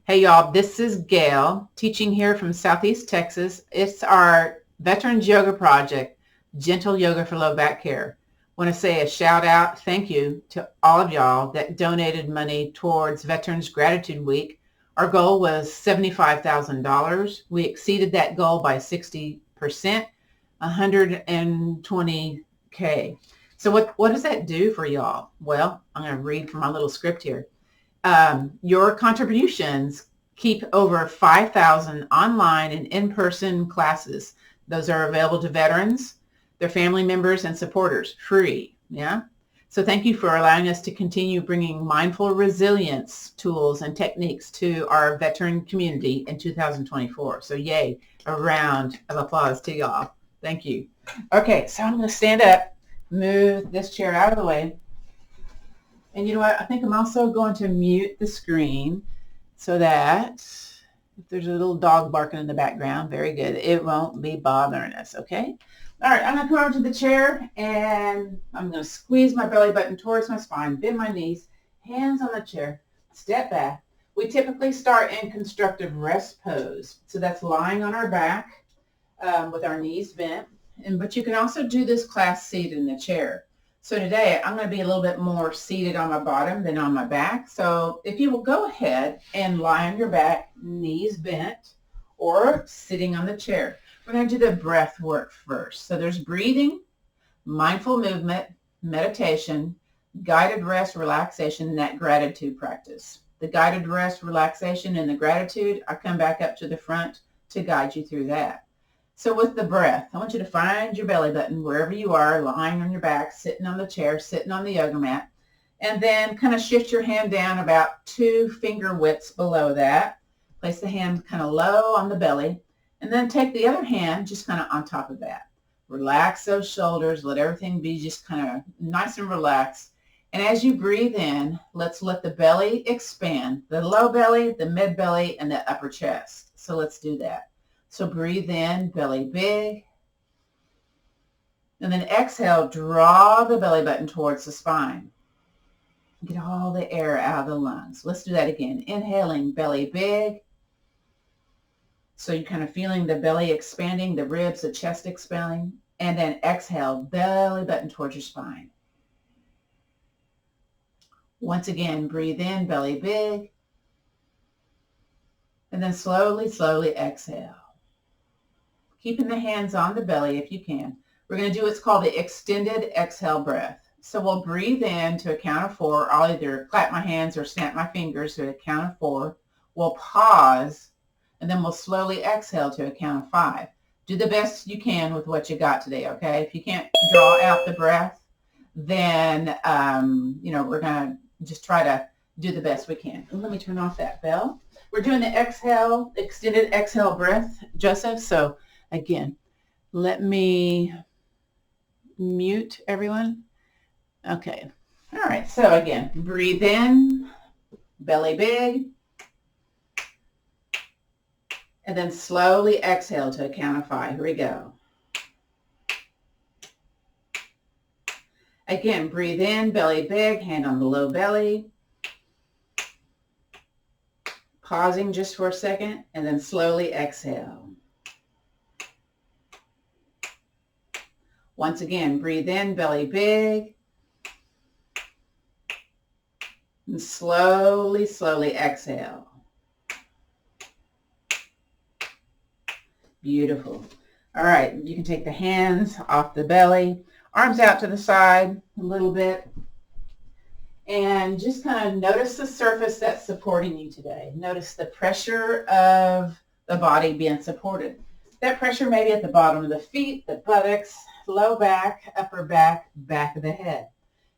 Hey y'all, this is Gail teaching here from Southeast Texas. It's our Veterans Yoga Project, Gentle Yoga for Low Back Care. Want to say a shout out, thank you to all of y'all that donated money towards Veterans Gratitude Week. Our goal was $75,000. We exceeded that goal by 60%, $120K. So what does that do for y'all? Well, I'm going to read from my little script here. Your contributions keep over 5,000 online and in-person classes. Those are available to veterans, their family members, and supporters, free. Yeah. So thank you for allowing us to continue bringing mindful resilience tools and techniques to our veteran community in 2024. So yay, a round of applause to y'all. Thank you. Okay, so I'm going to stand up, move this chair out of the way. And you know what? I think I'm also going to mute the screen so that if there's a little dog barking in the background, very good, it won't be bothering us, okay? All right, I'm going to come over to the chair and I'm going to squeeze my belly button towards my spine, bend my knees, hands on the chair, step back. We typically start in constructive rest pose. So that's lying on our back with our knees bent. But you can also do this class seated in the chair. So today I'm going to be a little bit more seated on my bottom than on my back. So if you will go ahead and lie on your back, knees bent, or sitting on the chair. We're going to do the breath work first. So there's breathing, mindful movement, meditation, guided rest, relaxation, and that gratitude practice. The guided rest, relaxation, and the gratitude, I come back up to the front to guide you through that. So with the breath, I want you to find your belly button wherever you are, lying on your back, sitting on the chair, sitting on the yoga mat, and then kind of shift your hand down about 2 finger widths below that. Place the hand kind of low on the belly, and then take the other hand just kind of on top of that. Relax those shoulders. Let everything be just kind of nice and relaxed. And as you breathe in, let's let the belly expand, the low belly, the mid belly, and the upper chest. So let's do that. So breathe in, belly big. And then exhale, draw the belly button towards the spine. Get all the air out of the lungs. Let's do that again. Inhaling, belly big. So you're kind of feeling the belly expanding, the ribs, the chest expanding. And then exhale, belly button towards your spine. Once again, breathe in, belly big. And then slowly, slowly exhale. Keeping the hands on the belly if you can. We're going to do what's called the extended exhale breath. So we'll breathe in to a count of 4. I'll either clap my hands or snap my fingers to a count of 4. We'll pause, and then we'll slowly exhale to a count of 5. Do the best you can with what you got today, okay? If you can't draw out the breath, then, we're going to just try to do the best we can. And let me turn off that bell. We're doing the exhale, extended exhale breath, Joseph. So again, let me mute everyone. Okay. All right. So again, breathe in, belly big, and then slowly exhale to a count of 5. Here we go. Again, breathe in, belly big, hand on the low belly. Pausing just for a second, and then slowly exhale. Once again, breathe in, belly big. And slowly, slowly exhale. Beautiful. All right, you can take the hands off the belly, arms out to the side a little bit, and just kind of notice the surface that's supporting you today. Notice the pressure of the body being supported. That pressure may be at the bottom of the feet, the buttocks, low back, upper back, back of the head.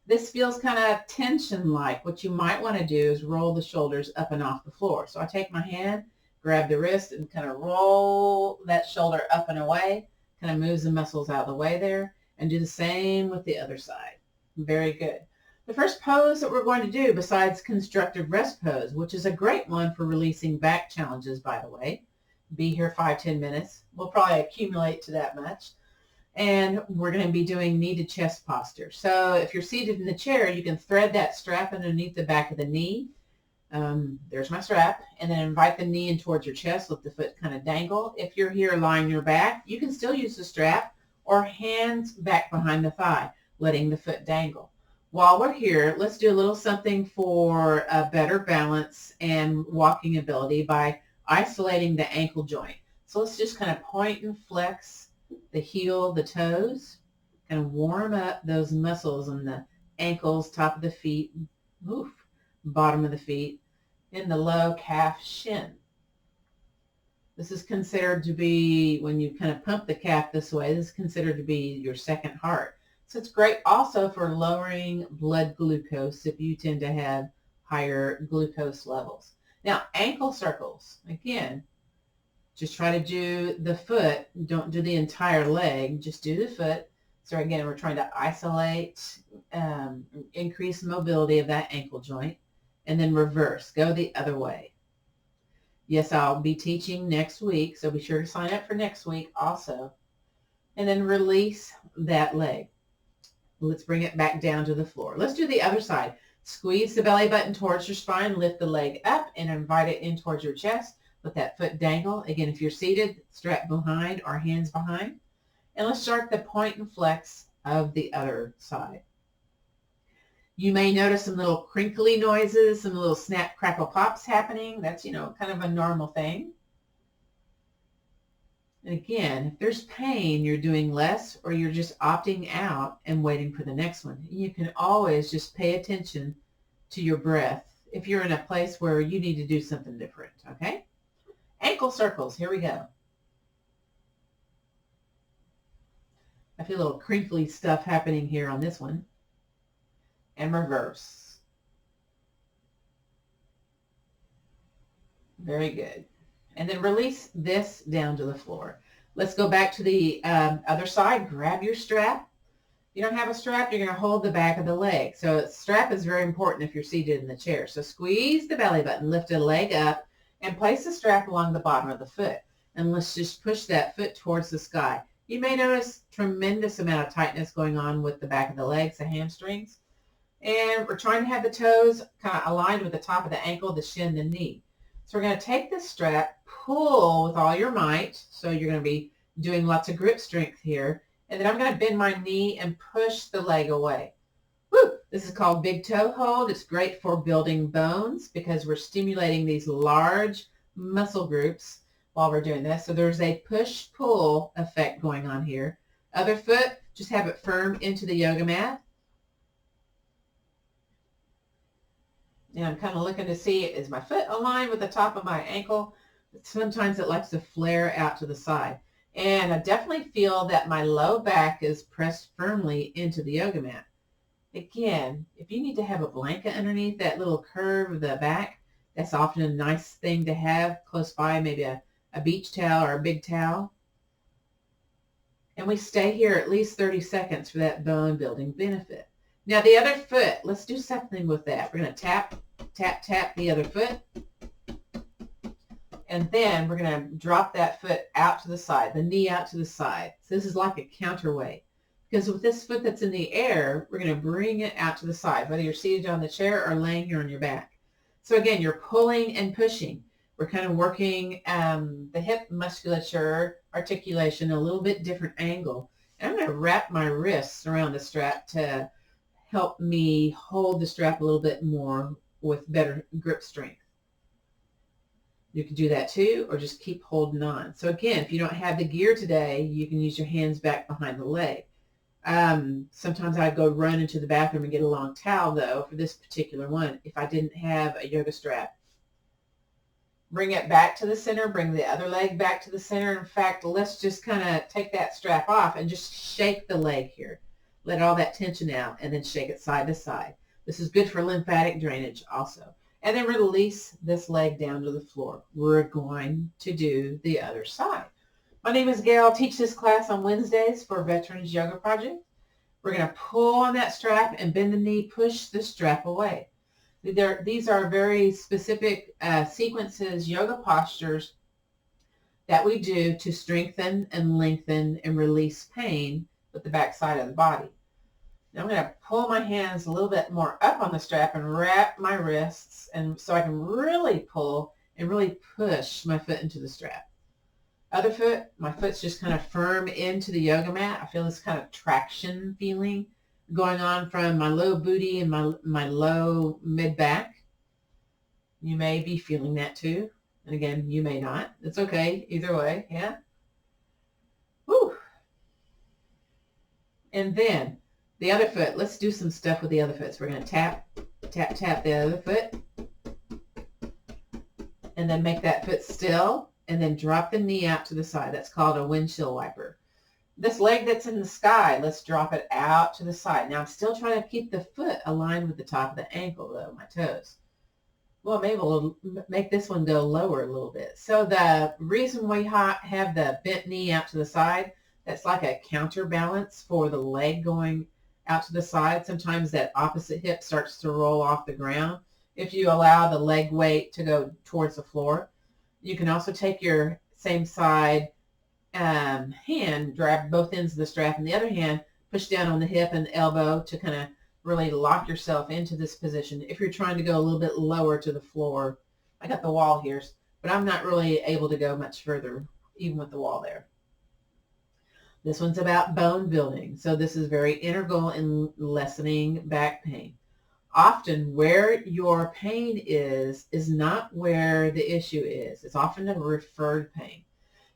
This feels kind of tension-like. What you might want to do is roll the shoulders up and off the floor. So I take my hand, grab the wrist, and kind of roll that shoulder up and away, kind of moves the muscles out of the way there, and do the same with the other side. Very good. The first pose that we're going to do, besides constructive rest pose, which is a great one for releasing back challenges, by the way, be here 5-10 minutes. We'll probably accumulate to that much. And we're going to be doing knee to chest posture. So if you're seated in the chair, you can thread that strap underneath the back of the knee There's my strap. And then invite the knee in towards your chest. Let the foot kind of dangle. If you're here lying your back, you can still use the strap or hands back behind the thigh, letting the foot dangle. While we're here, let's do a little something for a better balance and walking ability by isolating the ankle joint. So let's just kind of point and flex the heel, the toes, kind of warm up those muscles in the ankles, top of the feet, oof, bottom of the feet, in the low calf shin. This is considered to be, when you kind of pump the calf this way, this is considered to be your second heart. So it's great also for lowering blood glucose if you tend to have higher glucose levels. Now, ankle circles, again, just try to do the foot. Don't do the entire leg, just do the foot. So again, we're trying to isolate, increase mobility of that ankle joint, and then reverse, go the other way. Yes, I'll be teaching next week, so be sure to sign up for next week also. And then release that leg. Let's bring it back down to the floor. Let's do the other side. Squeeze the belly button towards your spine, lift the leg up, and invite it in towards your chest. Let that foot dangle. Again, if you're seated, strap behind or hands behind. And let's start the point and flex of the other side. You may notice some little crinkly noises, some little snap, crackle, pops happening. That's, kind of a normal thing. And again, if there's pain, you're doing less or you're just opting out and waiting for the next one. You can always just pay attention to your breath if you're in a place where you need to do something different, okay? Ankle circles, here we go. I feel a little crinkly stuff happening here on this one. And reverse. Very good. And then release this down to the floor. Let's go back to the other side. Grab your strap. If you don't have a strap, you're going to hold the back of the leg. So strap is very important if you're seated in the chair. So squeeze the belly button, lift the leg up, and place the strap along the bottom of the foot. And let's just push that foot towards the sky. You may notice tremendous amount of tightness going on with the back of the legs, the hamstrings. And we're trying to have the toes kind of aligned with the top of the ankle, the shin, the knee. So we're going to take this strap, pull with all your might. So you're going to be doing lots of grip strength here. And then I'm going to bend my knee and push the leg away. Woo! This is called big toe hold. It's great for building bones because we're stimulating these large muscle groups while we're doing this. So there's a push-pull effect going on here. Other foot, just have it firm into the yoga mat. And I'm kind of looking to see, is my foot aligned with the top of my ankle? Sometimes it likes to flare out to the side. And I definitely feel that my low back is pressed firmly into the yoga mat. Again, if you need to have a blanket underneath that little curve of the back, that's often a nice thing to have close by, maybe a beach towel or a big towel. And we stay here at least 30 seconds for that bone building benefit. Now the other foot, let's do something with that. We're going to tap, tap, tap the other foot. And then we're going to drop that foot out to the side, the knee out to the side. So this is like a counterweight. Because with this foot that's in the air, we're going to bring it out to the side, whether you're seated on the chair or laying here on your back. So again, you're pulling and pushing. We're kind of working the hip musculature, articulation, a little bit different angle. And I'm going to wrap my wrists around the strap to help me hold the strap a little bit more with better grip strength. You can do that too, or just keep holding on. So again, if you don't have the gear today, you can use your hands back behind the leg. Sometimes I'd go run into the bathroom and get a long towel though for this particular one if I didn't have a yoga strap. Bring it back to the center, bring the other leg back to the center. In fact, let's just kind of take that strap off and just shake the leg here. Let all that tension out and then shake it side to side. This is good for lymphatic drainage also. And then release this leg down to the floor. We're going to do the other side. My name is Gail. I teach this class on Wednesdays for Veterans Yoga Project. We're going to pull on that strap and bend the knee, push the strap away. These are very specific sequences, yoga postures that we do to strengthen and lengthen and release pain with the back side of the body. Now I'm going to pull my hands a little bit more up on the strap and wrap my wrists, and so I can really pull and really push my foot into the strap. Other foot, my foot's just kind of firm into the yoga mat. I feel this kind of traction feeling going on from my low booty and my low mid back. You may be feeling that too. And again, you may not. It's okay. Either way. Yeah. Woo. And then the other foot, let's do some stuff with the other foot. So we're going to tap, tap, tap the other foot. And then make that foot still. And then drop the knee out to the side. That's called a windshield wiper. This leg that's in the sky, let's drop it out to the side. Now I'm still trying to keep the foot aligned with the top of the ankle, though, my toes. Well, maybe we'll make this one go lower a little bit. So the reason we have the bent knee out to the side, that's like a counterbalance for the leg going out to the side. Sometimes that opposite hip starts to roll off the ground if you allow the leg weight to go towards the floor. You can also take your same side hand, grab both ends of the strap, and the other hand push down on the hip and the elbow to kind of really lock yourself into this position. If you're trying to go a little bit lower to the floor, I got the wall here, but I'm not really able to go much further, even with the wall there. This one's about bone building. So this is very integral in lessening back pain. Often where your pain is not where the issue is. It's often a referred pain.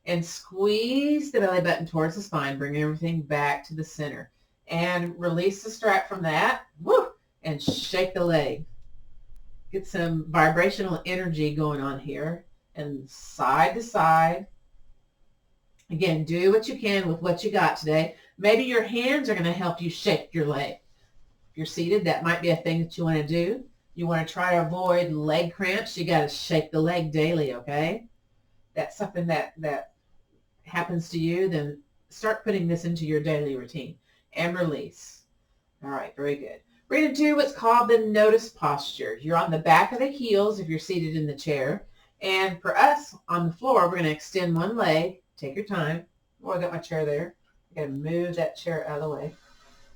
And squeeze the belly button towards the spine, bring everything back to the center. And release the strap from that, woo, and shake the leg. Get some vibrational energy going on here. And side to side. Again, do what you can with what you got today. Maybe your hands are going to help you shake your leg. If you're seated, that might be a thing that you want to do. You want to try to avoid leg cramps. You got to shake the leg daily, okay? That's something that happens to you, then start putting this into your daily routine. And release. All right, very good. We're going to do what's called the notice posture. You're on the back of the heels if you're seated in the chair. And for us on the floor, we're going to extend one leg. Take your time. Oh, I got my chair there. I got to move that chair out of the way.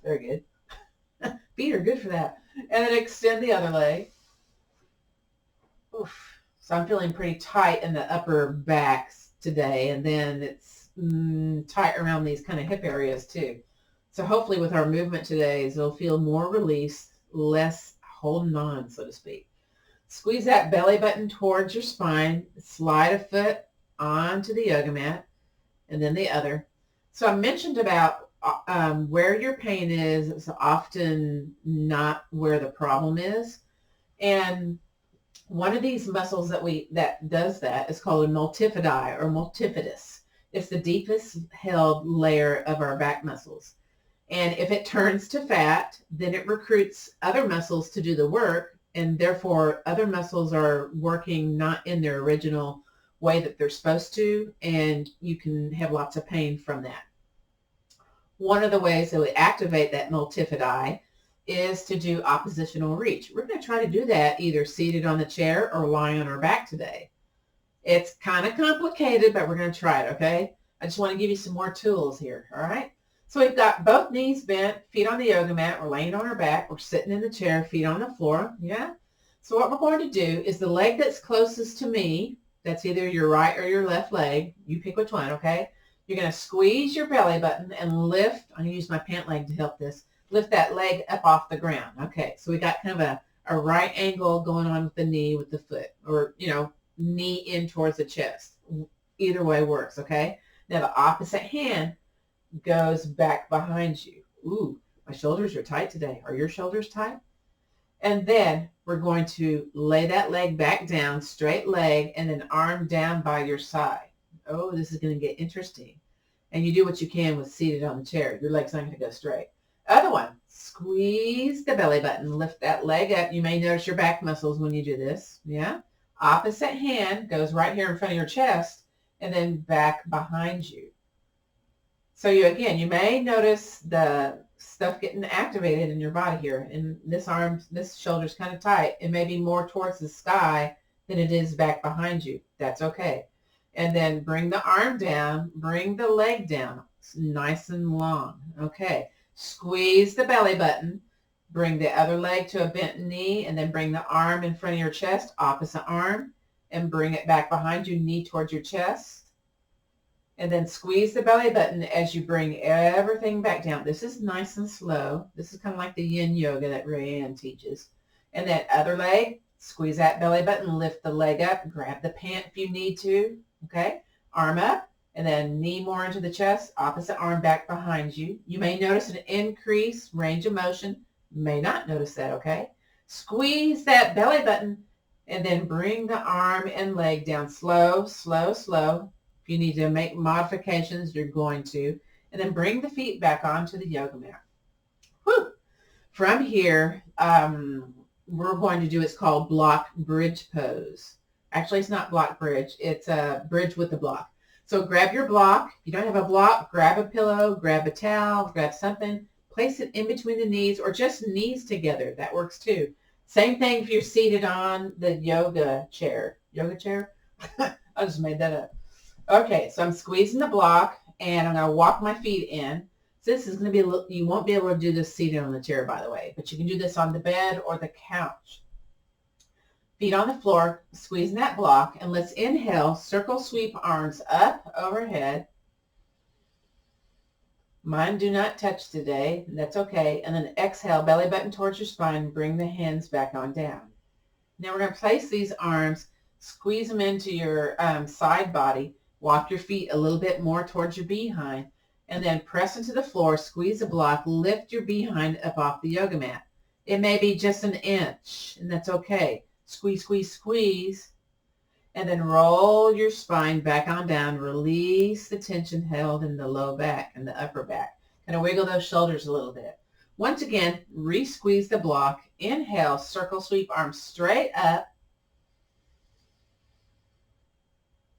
Very good. Feet are good for that. And then extend the other leg. Oof. So I'm feeling pretty tight in the upper backs today. And then it's tight around these kind of hip areas too. So hopefully with our movement today, it'll feel more release, less holding on, so to speak. Squeeze that belly button towards your spine. Slide a foot onto the yoga mat and then the other. So I mentioned about where your pain is often not where the problem is. And one of these muscles that does that is called a multifidi or multifidus. It's the deepest held layer of our back muscles. And if it turns to fat, then it recruits other muscles to do the work, and therefore other muscles are working not in their original way that they're supposed to, and you can have lots of pain from that. One of the ways that we activate that multifidi is to do oppositional reach. We're going to try to do that either seated on the chair or lying on our back today. It's kind of complicated, but we're going to try it, okay? I just want to give you some more tools here, all right? So we've got both knees bent, feet on the yoga mat. We're laying on our back. We're sitting in the chair, feet on the floor, yeah? So what we're going to do is the leg that's closest to me, that's either your right or your left leg. You pick which one, okay? You're going to squeeze your belly button and lift. I'm going to use my pant leg to help this. Lift that leg up off the ground. Okay, so we got kind of a right angle going on with the knee with the foot, or, knee in towards the chest. Either way works, okay? Now the opposite hand goes back behind you. Ooh, my shoulders are tight today. Are your shoulders tight? And then we're going to lay that leg back down, straight leg, and then arm down by your side. Oh, this is going to get interesting. And you do what you can with seated on the chair. Your leg's not going to go straight. Other one, squeeze the belly button, lift that leg up. You may notice your back muscles when you do this. Yeah. Opposite hand goes right here in front of your chest and then back behind you. So you may notice the stuff getting activated in your body here. And this shoulder's kind of tight. It may be more towards the sky than it is back behind you. That's okay. And then bring the arm down, bring the leg down. It's nice and long. Okay. Squeeze the belly button. Bring the other leg to a bent knee, and then bring the arm in front of your chest, opposite arm, and bring it back behind you, knee towards your chest. And then squeeze the belly button as you bring everything back down. This is nice and slow. This is kind of like the yin yoga that Rayanne teaches. And that other leg, squeeze that belly button, lift the leg up, grab the pant if you need to, okay? Arm up, and then knee more into the chest, opposite arm back behind you. You may notice an increased range of motion. You may not notice that, okay? Squeeze that belly button, and then bring the arm and leg down slow, slow, slow. If you need to make modifications, you're going to. And then bring the feet back onto the yoga mat. Whew. From here, we're going to do, it's called block bridge pose. Actually, it's not block bridge. It's a bridge with a block. So grab your block. If you don't have a block, grab a pillow, grab a towel, grab something. Place it in between the knees or just knees together. That works too. Same thing if you're seated on the yoga chair. Yoga chair? I just made that up. Okay, so I'm squeezing the block, and I'm going to walk my feet in. So this is going to be a little, you won't be able to do this seated on the chair, by the way, but you can do this on the bed or the couch. Feet on the floor, squeezing that block, and let's inhale, circle sweep arms up overhead. Mine do not touch today, and that's okay. And then exhale, belly button towards your spine, bring the hands back on down. Now we're going to place these arms, squeeze them into your side body. Walk your feet a little bit more towards your behind, and then press into the floor, squeeze the block, lift your behind up off the yoga mat. It may be just an inch, and that's okay. Squeeze, squeeze, squeeze, and then roll your spine back on down. Release the tension held in the low back and the upper back. Kind of wiggle those shoulders a little bit. Once again, re-squeeze the block. Inhale, circle sweep arms straight up.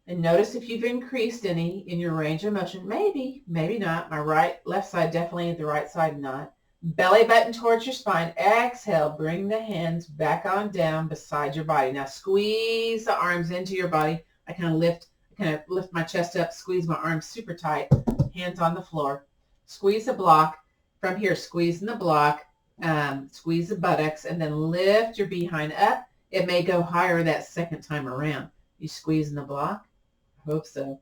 And notice if you've increased any in your range of motion. Maybe, maybe not. My left side definitely, the right side not. Belly button towards your spine. Exhale, bring the hands back on down beside your body. Now squeeze the arms into your body. I kind of lift my chest up, squeeze my arms super tight, hands on the floor. Squeeze the block. From here, squeezing the block, squeeze the buttocks, and then lift your behind up. It may go higher that second time around. You squeeze in the block. Hope so.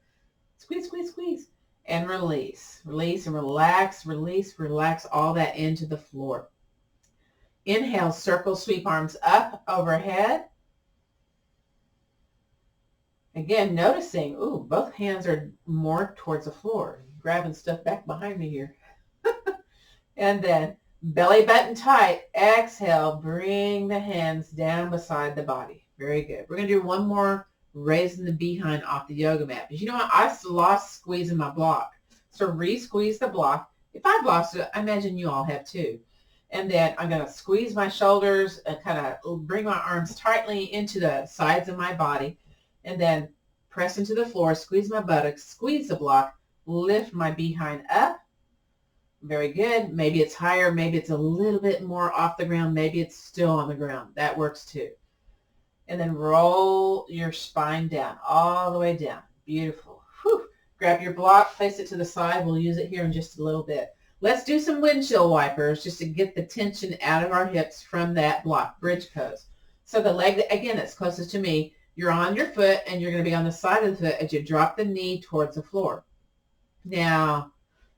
Squeeze, squeeze, squeeze. And release. Release and relax, release, relax all that into the floor. Inhale, circle, sweep arms up overhead. Again, noticing, ooh, both hands are more towards the floor. Grabbing stuff back behind me here. And then belly button tight. Exhale, bring the hands down beside the body. Very good. We're going to do one more, raising the behind off the yoga mat. But you know what? I lost squeezing my block. So re-squeeze the block. If I've lost it, I imagine you all have too. And then I'm going to squeeze my shoulders and kind of bring my arms tightly into the sides of my body. And then press into the floor, squeeze my buttocks, squeeze the block, lift my behind up. Very good. Maybe it's higher. Maybe it's a little bit more off the ground. Maybe it's still on the ground. That works too. And then roll your spine down, all the way down. Beautiful. Whew. Grab your block, place it to the side. We'll use it here in just a little bit. Let's do some windshield wipers just to get the tension out of our hips from that block bridge pose. So the leg, again, that's closest to me, you're on your foot and you're going to be on the side of the foot as you drop the knee towards the floor. Now,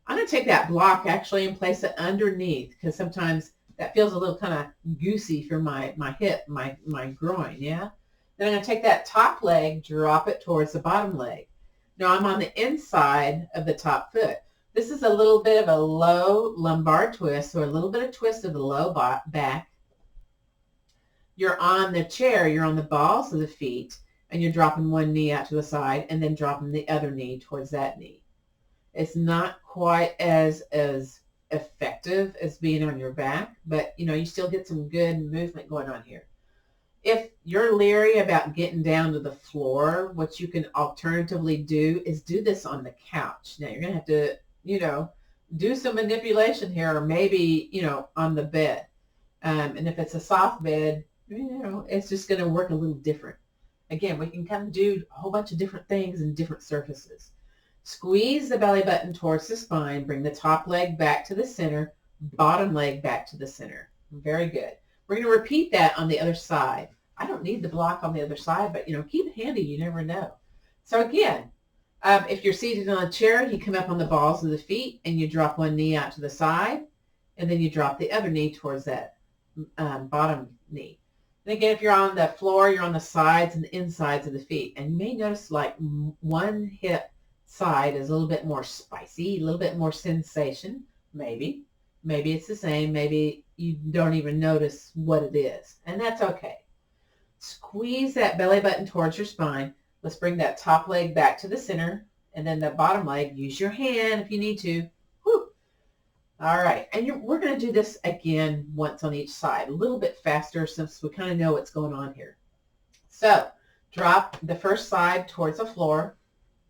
I'm going to take that block actually and place it underneath because sometimes that feels a little kind of goosey for my hip, my groin, yeah? Then I'm going to take that top leg, drop it towards the bottom leg. Now I'm on the inside of the top foot. This is a little bit of a low lumbar twist, so a little bit of twist of the low back. You're on the chair, you're on the balls of the feet, and you're dropping one knee out to the side and then dropping the other knee towards that knee. It's not quite as effective as being on your back, but you still get some good movement going on here. If you're leery about getting down to the floor, what you can alternatively do is do this on the couch. Now you're going to have to, do some manipulation here, or maybe, on the bed. And if it's a soft bed, it's just going to work a little different. Again, we can kind of do a whole bunch of different things in different surfaces. Squeeze the belly button towards the spine. Bring the top leg back to the center. bottom leg back to the center. Very good. We're going to repeat that on the other side. I don't need the block on the other side, but keep it handy. You never know. So again, if you're seated on a chair, you come up on the balls of the feet and you drop one knee out to the side, and then you drop the other knee towards that bottom knee. And again, if you're on the floor, you're on the sides and the insides of the feet. And you may notice like one hip side is a little bit more spicy, a little bit more sensation, maybe. Maybe it's the same. Maybe you don't even notice what it is. And that's okay. Squeeze that belly button towards your spine. Let's bring that top leg back to the center. And then the bottom leg, use your hand if you need to. Whew. All right. And we're going to do this again once on each side. A little bit faster since we kind of know what's going on here. So drop the first side towards the floor.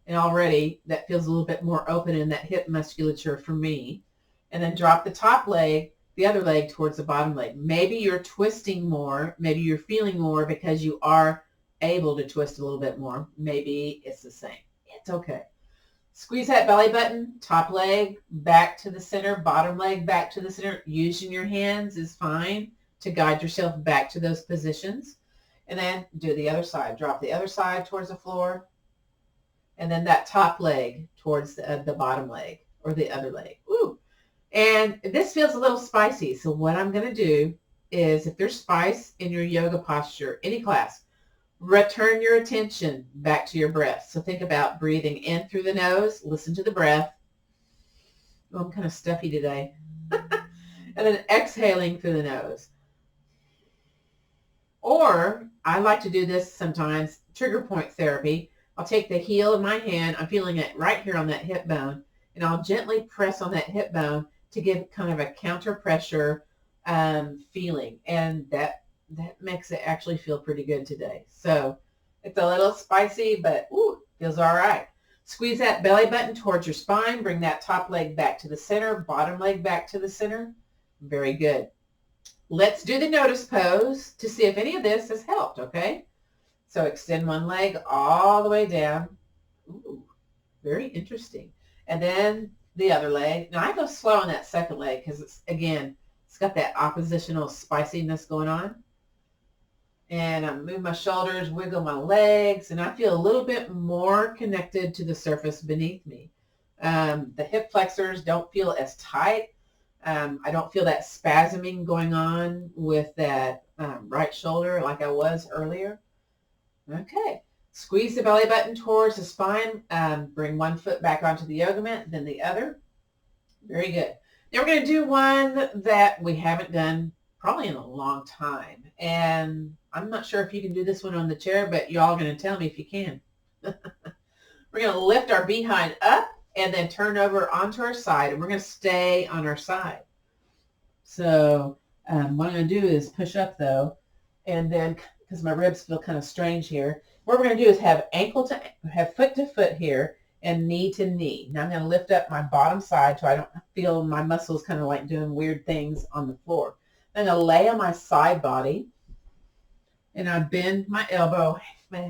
And already that feels a little bit more open in that hip musculature for me. And then drop the top leg, the other leg towards the bottom leg. Maybe you're twisting more. Maybe you're feeling more because you are able to twist a little bit more. Maybe it's the same. It's okay. Squeeze that belly button, top leg back to the center, bottom leg back to the center. Using your hands is fine to guide yourself back to those positions. And then do the other side. Drop the other side towards the floor. And then that top leg towards the bottom leg or the other leg. Ooh. And this feels a little spicy. So what I'm going to do is, if there's spice in your yoga posture, any class, return your attention back to your breath. So think about breathing in through the nose. Listen to the breath. Oh, I'm kind of stuffy today. And then exhaling through the nose. Or I like to do this sometimes, trigger point therapy. I'll take the heel of my hand. I'm feeling it right here on that hip bone. And I'll gently press on that hip bone to give kind of a counter pressure feeling. And that makes it actually feel pretty good today. So it's a little spicy, but feels all right. Squeeze that belly button towards your spine. Bring that top leg back to the center, bottom leg back to the center. Very good. Let's do the notice pose to see if any of this has helped, okay? So extend one leg all the way down. Ooh, very interesting. And then the other leg. Now I go slow on that second leg because it's got that oppositional spiciness going on. And I move my shoulders, wiggle my legs, and I feel a little bit more connected to the surface beneath me. The hip flexors don't feel as tight. I don't feel that spasming going on with that right shoulder like I was earlier. Okay. Squeeze the belly button towards the spine. Bring one foot back onto the yoga mat, then the other. Very good. Now we're going to do one that we haven't done probably in a long time. And I'm not sure if you can do this one on the chair, but you all are going to tell me if you can. We're going to lift our behind up and then turn over onto our side. And we're going to stay on our side. So what I'm going to do is push up though. And then, because my ribs feel kind of strange here, what we're going to do is have foot to foot here and knee to knee. Now I'm going to lift up my bottom side so I don't feel my muscles kind of like doing weird things on the floor. I'm going to lay on my side body and I bend my elbow,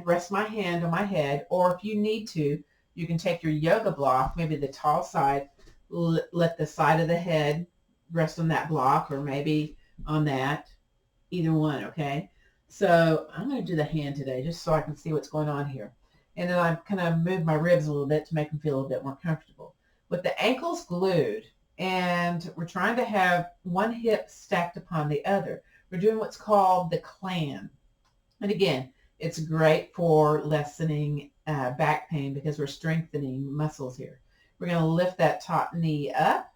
rest my hand on my head, or if you need to, you can take your yoga block, maybe the tall side, let the side of the head rest on that block or maybe on that, either one, okay? So I'm going to do the hand today just so I can see what's going on here. And then I kind of move my ribs a little bit to make them feel a little bit more comfortable. With the ankles glued, and we're trying to have one hip stacked upon the other. We're doing what's called the clan. And again, it's great for lessening back pain because we're strengthening muscles here. We're going to lift that top knee up.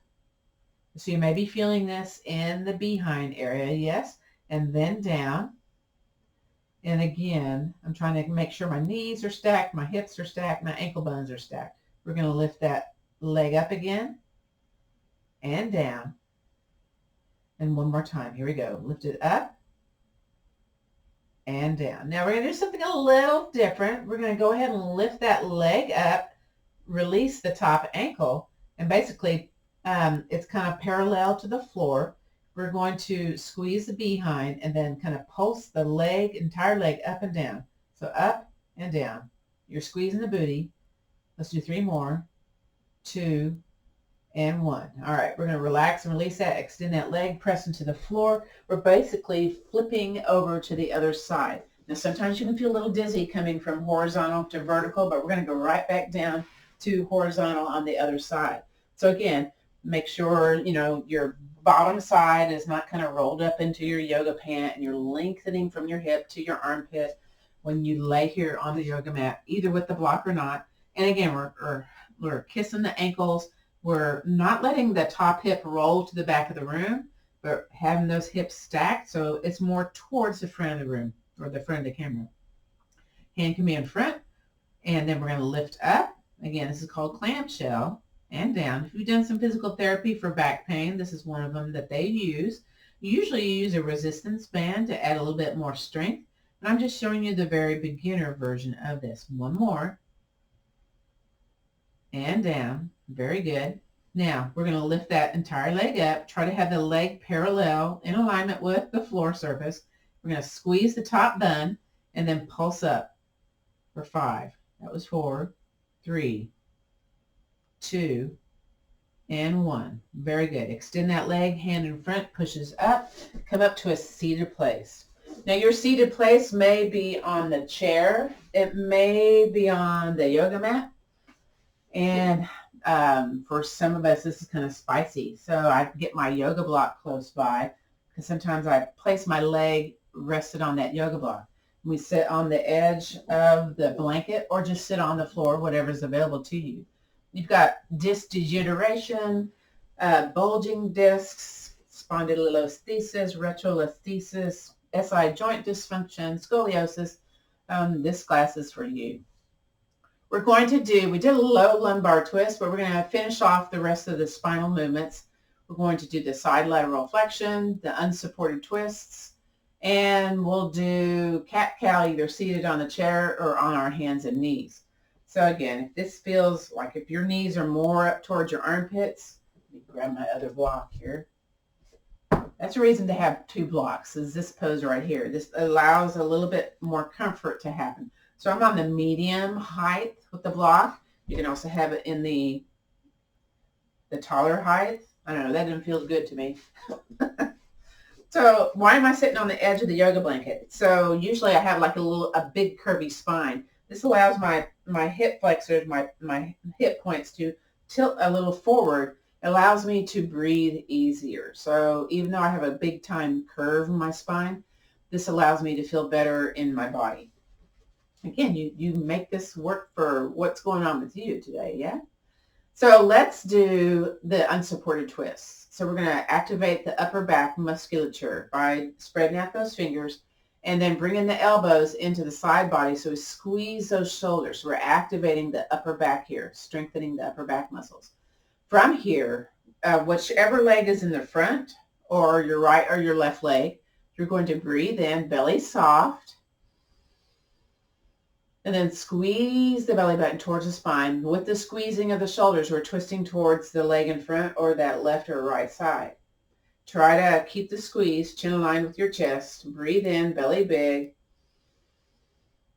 So you may be feeling this in the behind area, yes, and then down. And again, I'm trying to make sure my knees are stacked, my hips are stacked, my ankle bones are stacked. We're going to lift that leg up again and down. And one more time. Here we go. Lift it up and down. Now we're going to do something a little different. We're going to go ahead and lift that leg up, release the top ankle, and basically it's kind of parallel to the floor. We're going to squeeze the behind and then kind of pulse the leg, entire leg up and down. So up and down. You're squeezing the booty. Let's do 3 more. 2, and 1. All right, we're going to relax and release that. Extend that leg, press into the floor. We're basically flipping over to the other side. Now, sometimes you can feel a little dizzy coming from horizontal to vertical, but we're going to go right back down to horizontal on the other side. So again, make sure, your bottom side is not kind of rolled up into your yoga pant and you're lengthening from your hip to your armpit when you lay here on the yoga mat, either with the block or not. And again, we're kissing the ankles. We're not letting the top hip roll to the back of the room, but having those hips stacked so it's more towards the front of the room or the front of the camera. Hand can be in front, and then we're going to lift up. Again, this is called clamshell, and down. If you've done some physical therapy for back pain, this is one of them that they use. Usually you use a resistance band to add a little bit more strength, but I'm just showing you the very beginner version of this. One more. And down. Very good. Now, we're going to lift that entire leg up. Try to have the leg parallel in alignment with the floor surface. We're going to squeeze the top bun and then pulse up for 5. That was 4, 3, 2, and 1. Very good. Extend that leg, hand in front, pushes up. Come up to a seated place. Now, your seated place may be on the chair. It may be on the yoga mat. And for some of us, this is kind of spicy. So I get my yoga block close by because sometimes I place my leg rested on that yoga block. We sit on the edge of the blanket or just sit on the floor, whatever is available to you. You've got disc degeneration, bulging discs, spondylolisthesis, retrolisthesis, SI joint dysfunction, scoliosis. This class is for you. We did a low lumbar twist, but we're going to finish off the rest of the spinal movements. We're going to do the side lateral flexion, the unsupported twists, and we'll do cat-cow either seated on the chair or on our hands and knees. So again, if this feels like if your knees are more up towards your armpits, let me grab my other block here. That's a reason to have 2 blocks, is this pose right here. This allows a little bit more comfort to happen. So I'm on the medium height with the block. You can also have it in the taller height. I don't know, that didn't feel good to me. So why am I sitting on the edge of the yoga blanket? So usually I have like a big curvy spine. This allows my hip flexors, my hip points to tilt a little forward. It allows me to breathe easier. So even though I have a big time curve in my spine, this allows me to feel better in my body. Again, you make this work for what's going on with you today, yeah? So let's do the unsupported twists. So we're going to activate the upper back musculature by spreading out those fingers and then bringing the elbows into the side body. So we squeeze those shoulders. So we're activating the upper back here, strengthening the upper back muscles. From here, whichever leg is in the front or your right or your left leg, you're going to breathe in, belly soft, and then squeeze the belly button towards the spine. With the squeezing of the shoulders, we're twisting towards the leg in front or that left or right side. Try to keep the squeeze, chin aligned with your chest. Breathe in, belly big.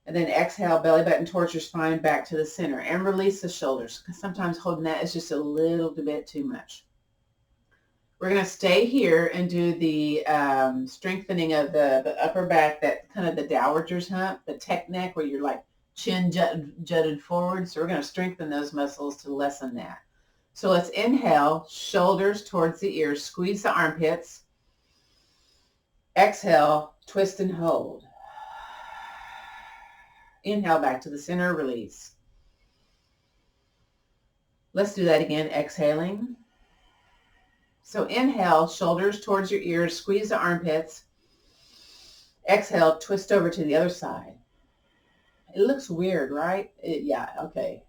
And then exhale, belly button towards your spine, back to the center. And release the shoulders, because sometimes holding that is just a little bit too much. We're going to stay here and do the strengthening of the upper back, that kind of the dowager's hump, the tech neck, where you're like chin jutted forward. So we're going to strengthen those muscles to lessen that. So let's inhale, shoulders towards the ears, squeeze the armpits. Exhale, twist and hold. Inhale, back to the center, release. Let's do that again, exhaling. So inhale, shoulders towards your ears, squeeze the armpits. Exhale, twist over to the other side. It looks weird, right? Yeah, okay.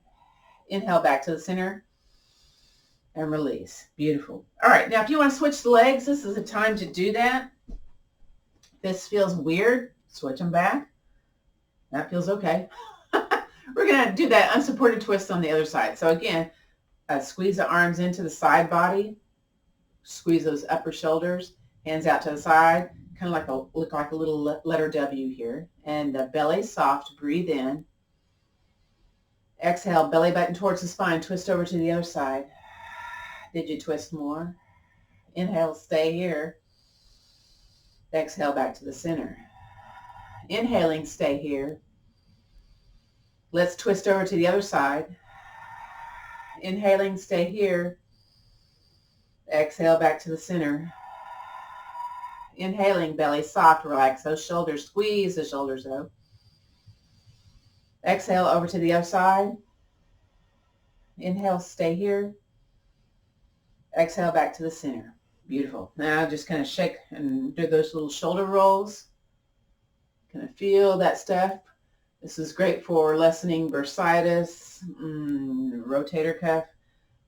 Inhale, back to the center and release. Beautiful. All right, now if you want to switch the legs, this is the time to do that. This feels weird, switch them back. That feels okay. We're going to do that unsupported twist on the other side. So again, squeeze the arms into the side body. Squeeze those upper shoulders, hands out to the side, kind of look like a little letter W here. And the belly soft, breathe in. Exhale, belly button towards the spine, twist over to the other side. Did you twist more? Inhale, stay here. Exhale back to the center. Inhaling, stay here. Let's twist over to the other side. Inhaling, stay here. Exhale back to the center. Inhaling, belly soft, relax those shoulders. Squeeze the shoulders though. Exhale over to the other side. Inhale, stay here. Exhale back to the center. Beautiful. Now just kind of shake and do those little shoulder rolls. Kind of feel that stuff. This is great for lessening bursitis, rotator cuff.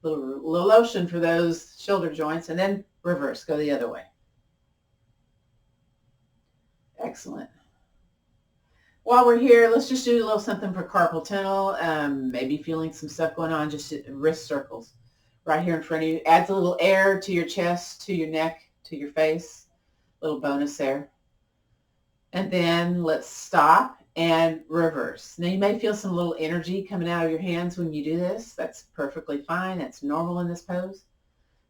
Little lotion for those shoulder joints, and then reverse, go the other way. Excellent. While we're here, let's just do a little something for carpal tunnel. Maybe feeling some stuff going on, just wrist circles right here in front of you. Adds a little air to your chest, to your neck, to your face. Little bonus there. And then let's stop and reverse. Now you may feel some little energy coming out of your hands when you do this. That's perfectly fine. That's normal in this pose.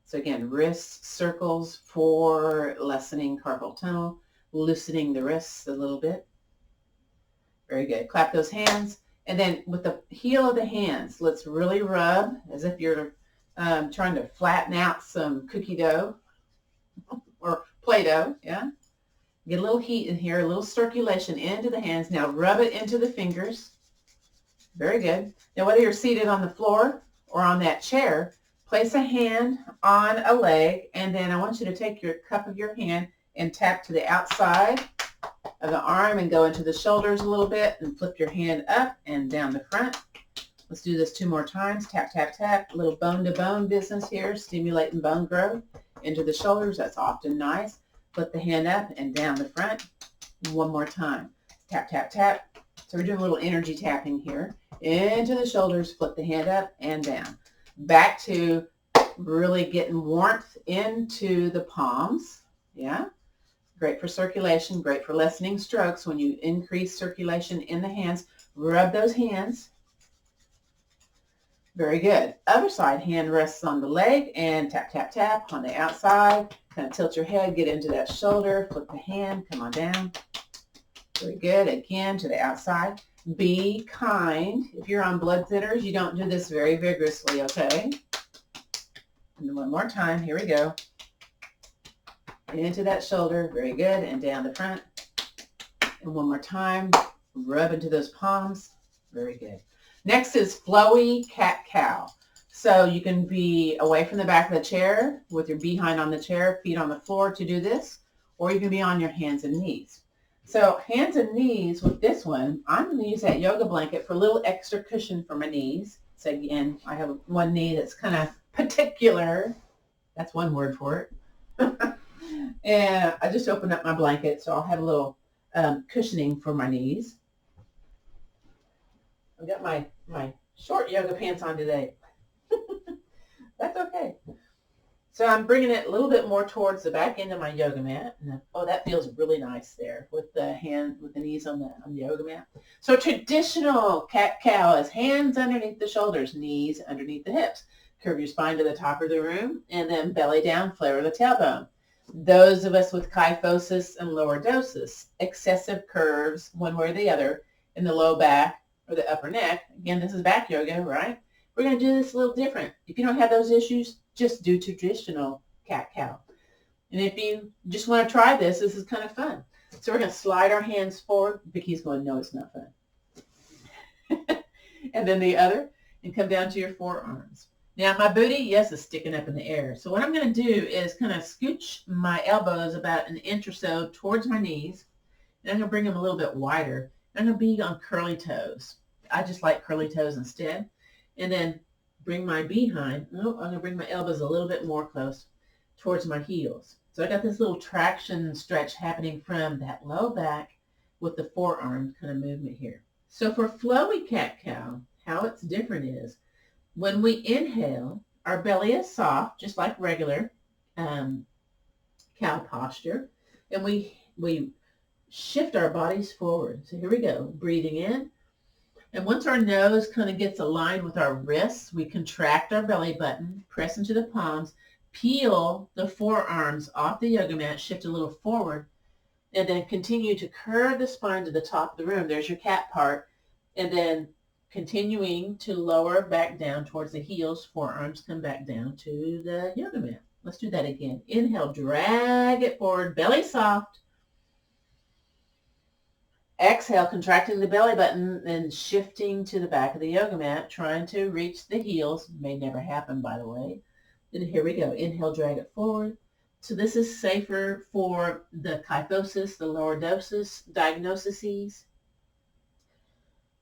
So again, wrist circles for lessening carpal tunnel, loosening the wrists a little bit. Very good. Clap those hands. And then with the heel of the hands, let's really rub as if you're trying to flatten out some cookie dough or Play-Doh. Yeah. Get a little heat in here, a little circulation into the hands. Now rub it into the fingers. Very good. Now whether you're seated on the floor or on that chair, place a hand on a leg, and then I want you to take your cup of your hand and tap to the outside of the arm and go into the shoulders a little bit and flip your hand up and down the front. Let's do this 2 more times. Tap, tap, tap. A little bone-to-bone business here, stimulating bone growth into the shoulders. That's often nice. Flip the hand up and down the front. 1 more time. Tap, tap, tap. So we're doing a little energy tapping here. Into the shoulders, flip the hand up and down. Back to really getting warmth into the palms. Yeah. Great for circulation, great for lessening strokes. When you increase circulation in the hands, rub those hands. Very good. Other side, hand rests on the leg and tap, tap, tap on the outside. Kind of tilt your head, get into that shoulder, flip the hand, come on down. Very good. Again, to the outside. Be kind. If you're on blood thinners, you don't do this very vigorously, okay? And 1 more time. Here we go. Into that shoulder. Very good. And down the front. And 1 more time. Rub into those palms. Very good. Next is flowy cat-cow. So you can be away from the back of the chair with your behind on the chair, feet on the floor to do this, or you can be on your hands and knees. So hands and knees with this one, I'm going to use that yoga blanket for a little extra cushion for my knees. So again, I have one knee that's kind of particular. That's one word for it. And I just opened up my blanket, so I'll have a little cushioning for my knees. I've got my short yoga pants on today. That's okay. So I'm bringing it a little bit more towards the back end of my yoga mat. And oh, that feels really nice there with the knees on the yoga mat. So traditional cat-cow is hands underneath the shoulders, knees underneath the hips. Curve your spine to the top of the room, and then belly down, flare the tailbone. Those of us with kyphosis and lordosis, excessive curves, one way or the other, in the low back or the upper neck. Again, this is back yoga, right? We're going to do this a little different. If you don't have those issues, just do traditional cat-cow. And if you just want to try this, this is kind of fun. So we're going to slide our hands forward. Vicky's going, no, it's not fun. And then the other, and come down to your forearms. Now my booty, yes, is sticking up in the air. So what I'm going to do is kind of scooch my elbows about 1 inch or so towards my knees. And I'm going to bring them a little bit wider. I'm going to be on curly toes. I just like curly toes instead. And then bring my behind. Oh, I'm going to bring my elbows a little bit more close towards my heels. So I got this little traction stretch happening from that low back with the forearm kind of movement here. So for flowy cat-cow, how it's different is when we inhale, our belly is soft, just like regular cow posture. And we shift our bodies forward. So here we go. Breathing in. And once our nose kind of gets aligned with our wrists, we contract our belly button, press into the palms, peel the forearms off the yoga mat, shift a little forward, and then continue to curve the spine to the top of the room. There's your cat part. And then continuing to lower back down towards the heels, forearms come back down to the yoga mat. Let's do that again. Inhale, drag it forward, belly soft. Exhale, contracting the belly button and shifting to the back of the yoga mat, trying to reach the heels. May never happen, by the way. And here we go. Inhale, drag it forward. So this is safer for the kyphosis, the lordosis diagnoses.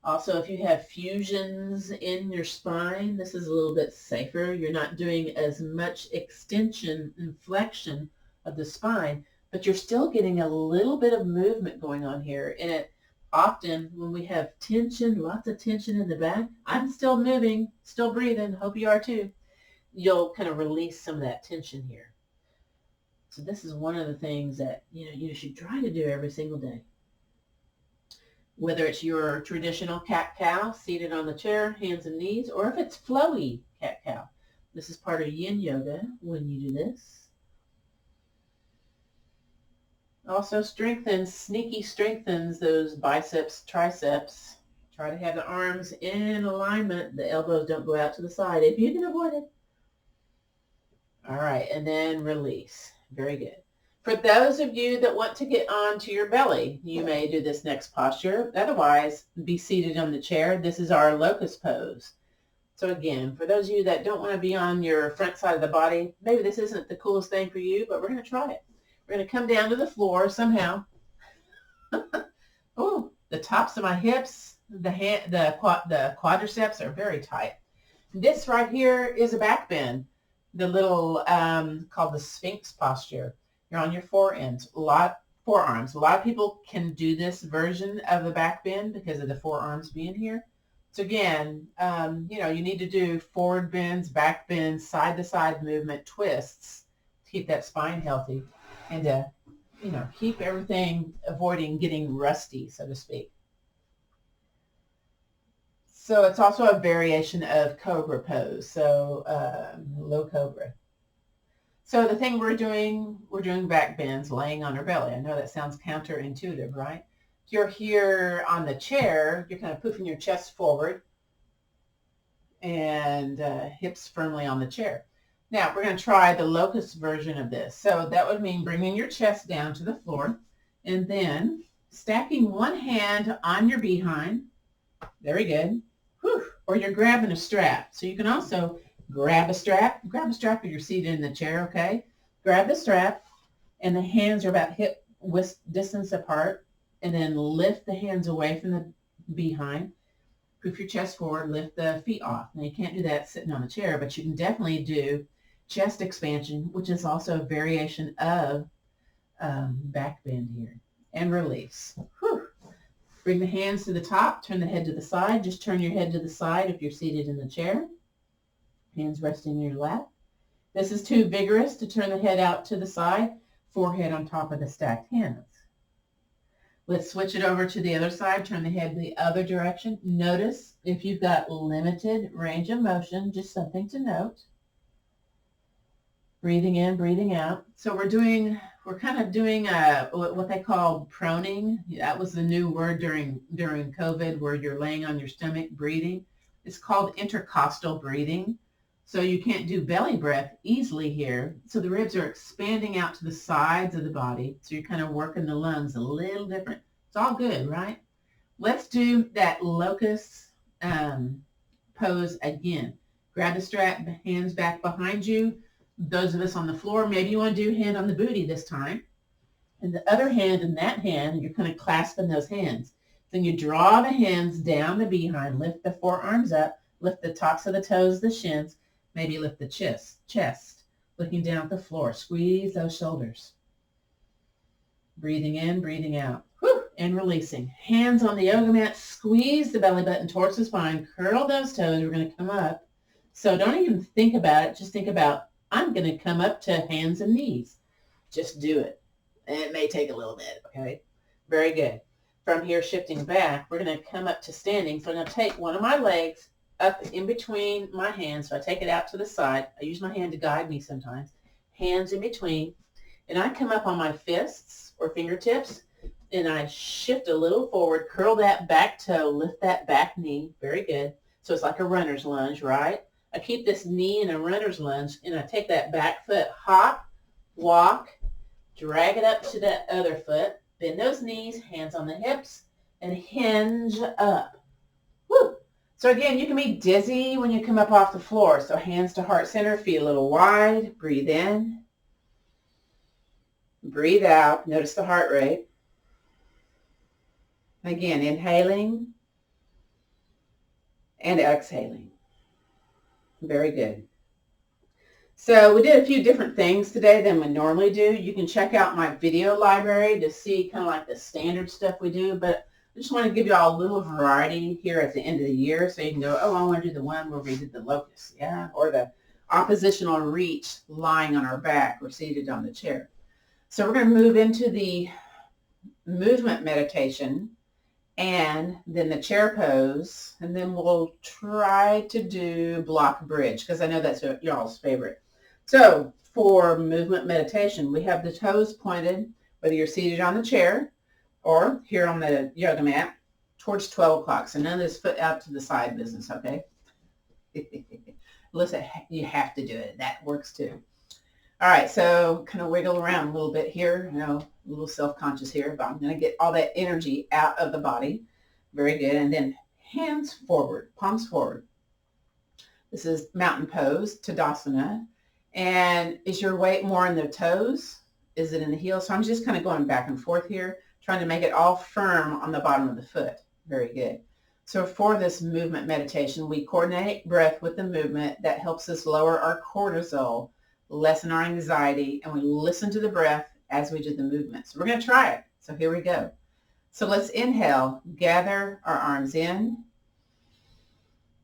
Also, if you have fusions in your spine, this is a little bit safer. You're not doing as much extension and flexion of the spine, but you're still getting a little bit of movement going on here. And it often, when we have tension, lots of tension in the back, I'm still moving, still breathing, hope you are too, you'll kind of release some of that tension here. So this is one of the things that you should try to do every single day. Whether it's your traditional cat-cow, seated on the chair, hands and knees, or if it's flowy cat-cow. This is part of yin yoga when you do this. Also sneaky strengthens those biceps, triceps. Try to have the arms in alignment. The elbows don't go out to the side if you can avoid it. All right, and then release. Very good. For those of you that want to get onto your belly, you may do this next posture. Otherwise, be seated on the chair. This is our locust pose. So again, for those of you that don't want to be on your front side of the body, maybe this isn't the coolest thing for you, but we're going to try it. We're going to come down to the floor somehow. Oh, the tops of my hips, the quadriceps are very tight. This right here is a back bend, the little called the Sphinx posture. You're on your forearms. A lot of people can do this version of the back bend because of the forearms being here. So again, you need to do forward bends, back bends, side to side movement, twists to keep that spine healthy. And to, keep everything, avoiding getting rusty, so to speak. So it's also a variation of cobra pose, so low cobra. So the thing we're doing back bends, laying on our belly. I know that sounds counterintuitive, right? If you're here on the chair, you're kind of poofing your chest forward and hips firmly on the chair. Now, we're going to try the locust version of this. So that would mean bringing your chest down to the floor and then stacking one hand on your behind. Very good. Whew. Or you're grabbing a strap. So you can also grab a strap if you're seated in the chair, okay? Grab the strap, and the hands are about hip width distance apart, and then lift the hands away from the behind. Poof your chest forward, lift the feet off. Now, you can't do that sitting on the chair, but you can definitely do chest expansion, which is also a variation of back bend here. And release. Whew. Bring the hands to the top, turn the head to the side. Just turn your head to the side if you're seated in the chair. Hands resting in your lap. This is too vigorous to turn the head out to the side. Forehead on top of the stacked hands. Let's switch it over to the other side. Turn the head the other direction. Notice if you've got limited range of motion, just something to note. Breathing in, breathing out. So we're kind of doing what they call proning. That was the new word during COVID, where you're laying on your stomach breathing. It's called intercostal breathing. So you can't do belly breath easily here. So the ribs are expanding out to the sides of the body. So you're kind of working the lungs a little different. It's all good, right? Let's do that locust pose again. Grab the strap, hands back behind you. Those of us on the floor, maybe you want to do hand on the booty this time. And the other hand in that hand, you're kind of clasping those hands. Then you draw the hands down the behind, lift the forearms up, lift the tops of the toes, the shins, maybe lift the chest, looking down at the floor. Squeeze those shoulders. Breathing in, breathing out. Whew, and releasing. Hands on the yoga mat, squeeze the belly button towards the spine, curl those toes. We're going to come up. So don't even think about it. Just think about, I'm going to come up to hands and knees. Just do it. And it may take a little bit, okay? Very good. from here, shifting back, we're going to come up to standing. So I'm going to take one of my legs up in between my hands. So I take it out to the side. I use my hand to guide me sometimes. Hands in between. And I come up on my fists or fingertips, and I shift a little forward, curl that back toe, lift that back knee. Very good. So it's like a runner's lunge, right? I keep this knee in a runner's lunge, and I take that back foot, hop, walk, drag it up to that other foot, bend those knees, hands on the hips, and hinge up. Woo! So again, you can be dizzy when you come up off the floor. So hands to heart center, feet a little wide. Breathe in. Breathe out. Notice the heart rate. Again, inhaling and exhaling. Very good. So we did a few different things today than we normally do. You can check out my video library to see kind of like the standard stuff we do, but I just want to give you all a little variety here at the end of the year so you can go, oh, I want to do the one where we did the locust, yeah, or the oppositional reach lying on our back or seated on the chair. So we're going to move into the movement meditation and then the chair pose, and then we'll try to do block bridge because I know that's y'all's favorite. So for movement meditation, we have the toes pointed, whether you're seated on the chair or here on the yoga mat, towards 12 o'clock. So none of this foot out to the side business, okay? Listen, you have to do it. That works too. All right, so kind of wiggle around a little bit here, you know, a little self-conscious here, but I'm going to get all that energy out of the body. Very good. And then hands forward, palms forward. This is mountain pose, Tadasana. And is your weight more in the toes? Is it in the heels? So I'm just kind of going back and forth here, trying to make it all firm on the bottom of the foot. Very good. So for this movement meditation, we coordinate breath with the movement. That helps us lower our cortisol, lessen our anxiety, and we listen to the breath as we do the movement. So we're going to try it. So here we go. So let's inhale, gather our arms in.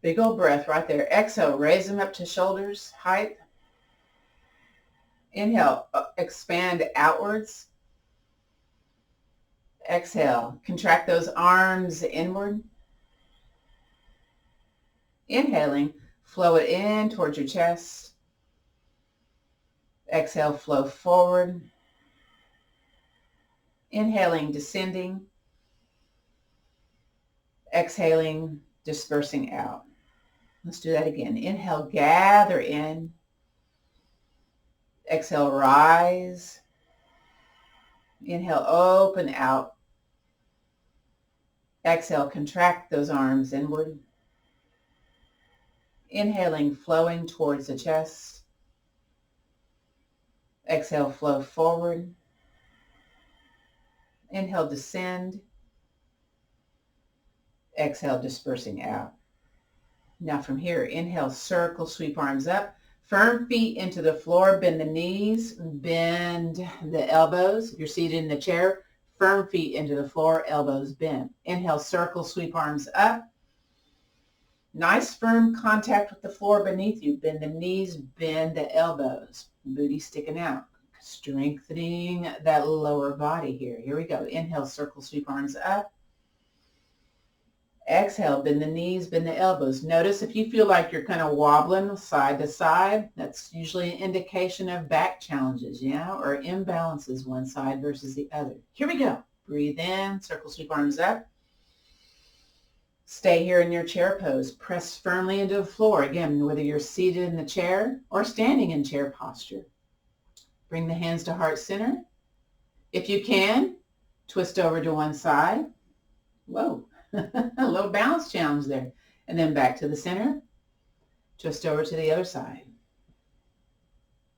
Big old breath right there. Exhale, raise them up to shoulders height. Inhale, expand outwards. Exhale, contract those arms inward. Inhaling, flow it in towards your chest. Exhale, flow forward. Inhaling, descending. Exhaling, dispersing out. Let's do that again. Inhale, gather in. Exhale, rise. Inhale, open out. Exhale, contract those arms inward. Inhaling, flowing towards the chest. Exhale, flow forward. Inhale, descend. Exhale, dispersing out. Now from here, inhale, circle, sweep arms up. Firm feet into the floor, bend the knees, bend the elbows. If you're seated in the chair, firm feet into the floor, elbows bent. Inhale, circle, sweep arms up. Nice firm contact with the floor beneath you. Bend the knees, bend the elbows. Booty sticking out. Strengthening that lower body here. Here we go. Inhale, circle, sweep arms up. Exhale, bend the knees, bend the elbows. Notice if you feel like you're kind of wobbling side to side, that's usually an indication of back challenges, yeah, or imbalances one side versus the other. Here we go. Breathe in, circle, sweep arms up. Stay here in your chair pose. Press firmly into the floor. Again, whether you're seated in the chair or standing in chair posture. Bring the hands to heart center. If you can, twist over to one side. Whoa. A little balance challenge there. And then back to the center. Twist over to the other side.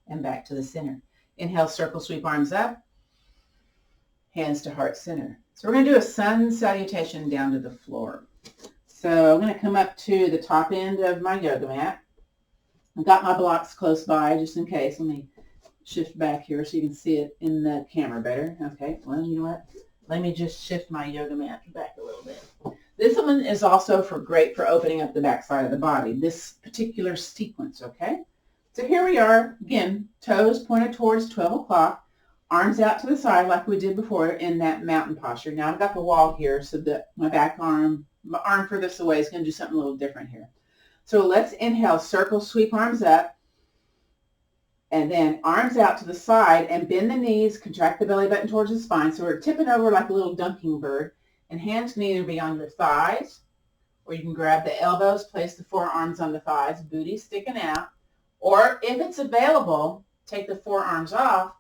And back to the center. Inhale, circle, sweep arms up. Hands to heart center. So we're going to do a sun salutation down to the floor. So I'm going to come up to the top end of my yoga mat. I've got my blocks close by just in case. Let me shift back here so you can see it in the camera better. Okay, well, you know what? Let me just shift my yoga mat back a little bit. This one is also great for opening up the back side of the body, this particular sequence, okay? So here we are, again, toes pointed towards 12 o'clock, Arms out to the side like we did before in that mountain posture. Now I've got the wall here so that my arm furthest away is going to do something a little different here. So let's inhale, circle, sweep arms up, and then arms out to the side and bend the knees, contract the belly button towards the spine. So we're tipping over like a little dunking bird, and hands can either be on your thighs, or you can grab the elbows, place the forearms on the thighs, booty sticking out, or if it's available, take the forearms off,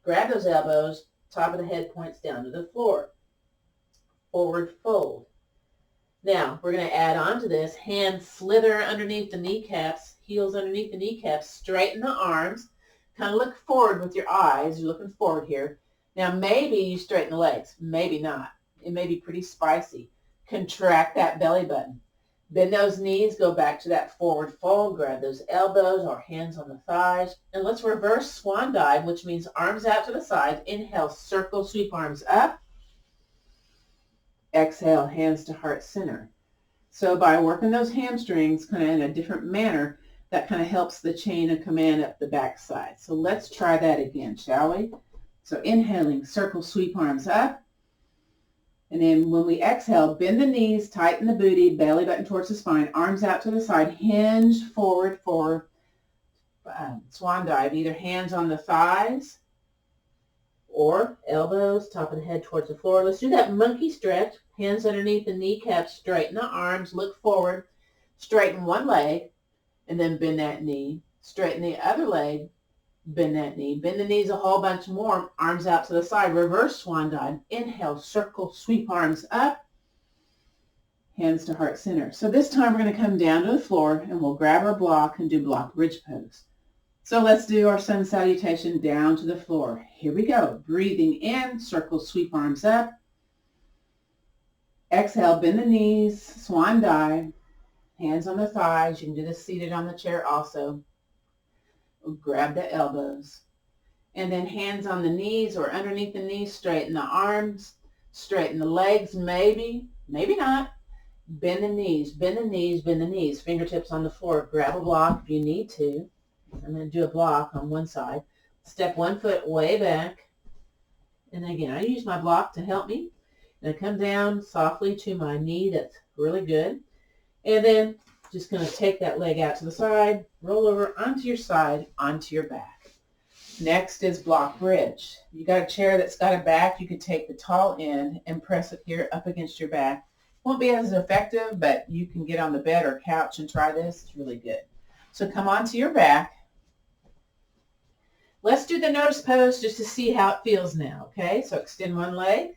grab those elbows, top of the head points down to the floor. Forward fold. Now, we're going to add on to this, hands slither underneath the kneecaps, heels underneath the kneecaps, straighten the arms, kind of look forward with your eyes, you're looking forward here. Now, maybe you straighten the legs, maybe not. It may be pretty spicy. Contract that belly button. Bend those knees, go back to that forward fold, grab those elbows or hands on the thighs, and let's reverse swan dive, which means arms out to the side. Inhale, circle, sweep arms up. Exhale, hands to heart center. So by working those hamstrings kind of in a different manner, that kind of helps the chain of command up the back side. So let's try that again, shall we? So inhaling, circle, sweep arms up. And then when we exhale, bend the knees, tighten the booty, belly button towards the spine, arms out to the side, hinge forward for swan dive, either hands on the thighs or elbows, top of the head towards the floor. Let's do that monkey stretch. Hands underneath the kneecaps, straighten the arms, look forward, straighten one leg, and then bend that knee. Straighten the other leg, bend that knee. Bend the knees a whole bunch more, arms out to the side, reverse swan dive. Inhale, circle, sweep arms up, hands to heart center. So this time we're going to come down to the floor and we'll grab our block and do block bridge pose. So let's do our sun salutation down to the floor. Here we go. Breathing in, circle, sweep arms up. Exhale, bend the knees, swan dive, hands on the thighs. You can do this seated on the chair also. Grab the elbows. And then hands on the knees or underneath the knees, straighten the arms, straighten the legs, maybe not. Bend the knees, bend the knees, bend the knees. Fingertips on the floor. Grab a block if you need to. I'm going to do a block on one side. Step one foot way back. And again, I use my block to help me. And I come down softly to my knee. That's really good. And then just going to take that leg out to the side, roll over onto your side, onto your back. Next is block bridge. You got a chair that's got a back. You could take the tall end and press it here up against your back. Won't be as effective, but you can get on the bed or couch and try this. It's really good. So come onto your back. Let's do the notice pose just to see how it feels now, okay? So extend one leg,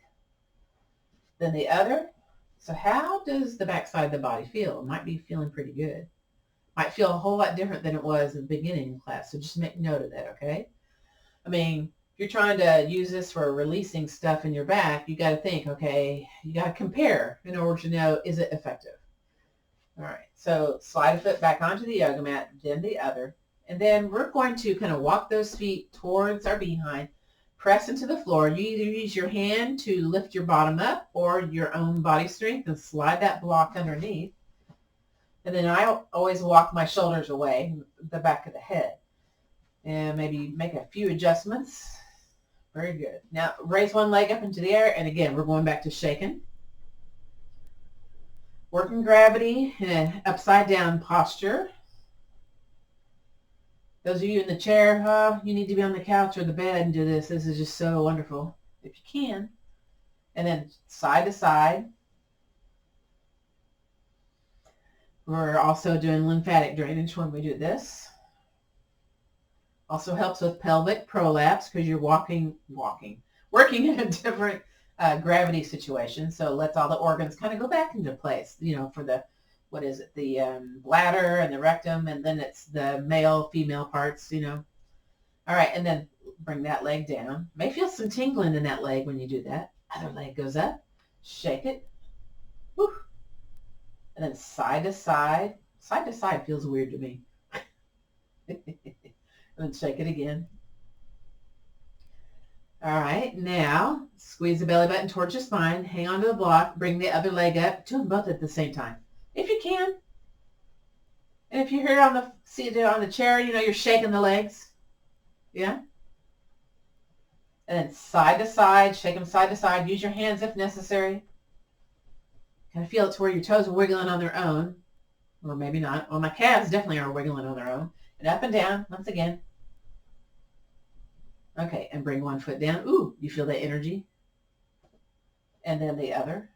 then the other. So how does the back side of the body feel? It might be feeling pretty good. Might feel a whole lot different than it was in the beginning of class, so just make note of that, okay? I mean, if you're trying to use this for releasing stuff in your back, you got to think, okay, you got to compare in order to know, is it effective? All right, so slide a foot back onto the yoga mat, then the other. And then we're going to kind of walk those feet towards our behind, press into the floor. You either use your hand to lift your bottom up or your own body strength and slide that block underneath. And then I always walk my shoulders away, the back of the head. And maybe make a few adjustments. Very good. Now raise one leg up into the air. And again, we're going back to shaking. Working gravity in an upside down posture. Those of you in the chair, you need to be on the couch or the bed and do this. This is just so wonderful, if you can. And then side to side. We're also doing lymphatic drainage when we do this. Also helps with pelvic prolapse because you're working in a different gravity situation. So lets all the organs kind of go back into place, you know, for the the bladder and the rectum, and then it's the male, female parts, you know. All right, and then bring that leg down. May feel some tingling in that leg when you do that. Other leg goes up, shake it, woo. And then side to side. Side to side feels weird to me. And then shake it again. All right, now squeeze the belly button towards your spine, hang onto the block, bring the other leg up, do them both at the same time. If you can. And if you're here seated on the chair, you know, you're shaking the legs. Yeah? And then side to side, shake them side to side. Use your hands if necessary. Kind of feel it to where your toes are wiggling on their own, or maybe not. Well, my calves definitely are wiggling on their own. And up and down, once again. Okay, and bring one foot down. Ooh, you feel that energy. And then the other.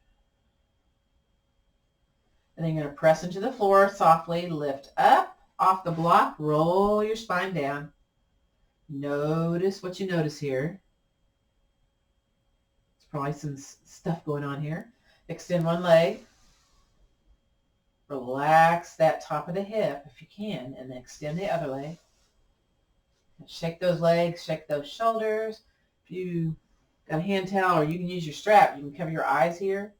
And then you're going to press into the floor softly. Lift up off the block. Roll your spine down. Notice what you notice here. There's probably some stuff going on here. Extend one leg. Relax that top of the hip if you can, and then extend the other leg. Shake those legs, shake those shoulders. If you got a hand towel or you can use your strap, you can cover your eyes here.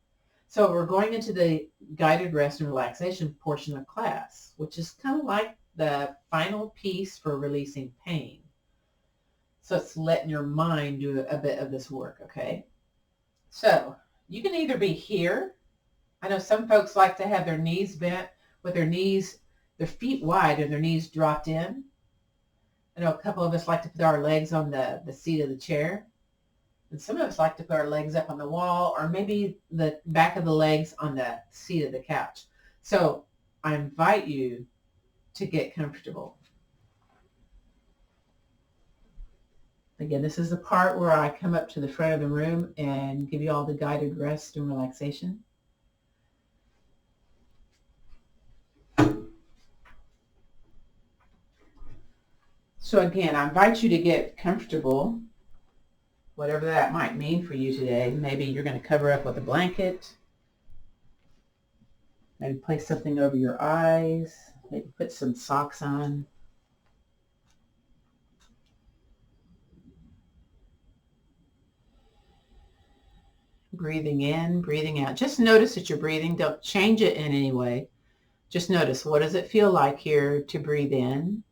So we're going into the guided rest and relaxation portion of class, which is kind of like the final piece for releasing pain. So it's letting your mind do a bit of this work, okay? So you can either be here. I know some folks like to have their knees bent with their feet wide and their knees dropped in. I know a couple of us like to put our legs on the seat of the chair. And some of us like to put our legs up on the wall, or maybe the back of the legs on the seat of the couch. So I invite you to get comfortable. Again, this is the part where I come up to the front of the room and give you all the guided rest and relaxation. So again, I invite you to get comfortable, whatever that might mean for you today. Maybe you're going to cover up with a blanket. Maybe place something over your eyes. Maybe put some socks on. Breathing in, breathing out. Just notice that you're breathing. Don't change it in any way. Just notice, what does it feel like here to breathe in?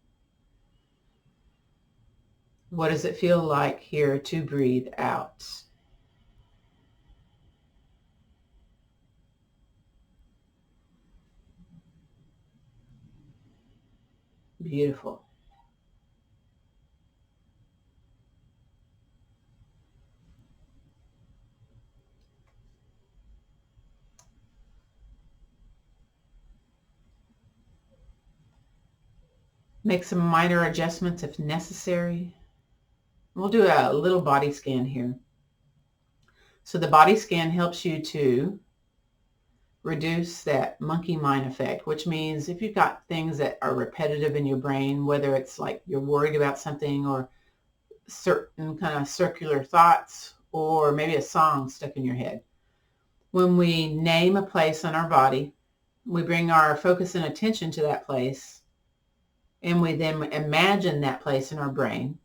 What does it feel like here to breathe out? Beautiful. Make some minor adjustments if necessary. We'll do a little body scan here. So the body scan helps you to reduce that monkey mind effect, which means if you've got things that are repetitive in your brain, whether it's like you're worried about something or certain kind of circular thoughts, or maybe a song stuck in your head. When we name a place on our body, we bring our focus and attention to that place, and we then imagine that place in our brain.